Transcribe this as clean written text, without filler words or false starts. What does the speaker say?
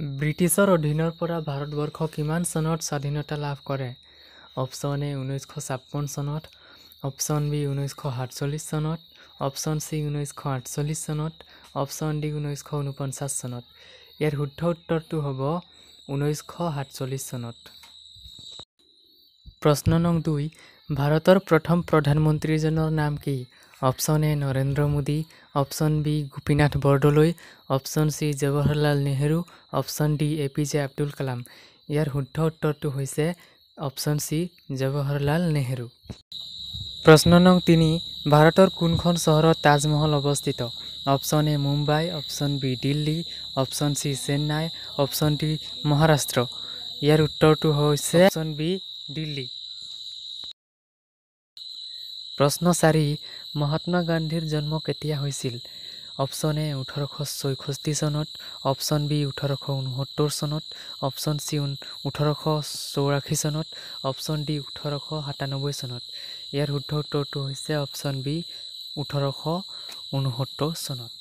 ব্ৰিটিছৰ অধীনৰ পৰা ভাৰতবৰ্ষ কিমান চনত স্বাধীনতা লাভ কৰে? অপশ্যন এ 1956 চনত, অপশ্যন বি 1947 চনত, অপশ্যন চি 1948 চনত, অপশ্যন ডি 1949 চনত। ইয়াৰ শুদ্ধ উত্তৰটো হ'ব 1947 চনত। প্ৰশ্ন নং 2, ভাৰতৰ প্ৰথম প্ৰধানমন্ত্ৰীজনৰ নাম কি? Option A Narendra Modi, option B Gopinath Bordoloi, option C Jawaharlal Nehru, option D APJ Abdul Kalam. ইয়াৰ শুদ্ধ উত্তৰটো হৈছে অপশ্যন চি জৱাহৰলাল নেহেৰু। প্ৰশ্ন নং 3, ভাৰতৰ কোনখন চহৰত তাজমহল অৱস্থিত? Option A Mumbai, option B Delhi, option C Chennai, option D Maharashtra. ইয়াৰ উত্তৰটো হৈছে অপশ্যন বি দিল্লী। প্ৰশ্ন 4, মহাত্মা গান্ধীৰ জন্ম কেতিয়া হৈছিল? অপশ্যন এ 1864 চনত, অপশ্যন বি 1869 চনত, অপশ্যন চি 1884 চনত, অপশ্যন ডি 1897 চনত। ইয়াৰ শুদ্ধ উত্তৰটো হৈছে অপশ্যন বি 1869 চনত।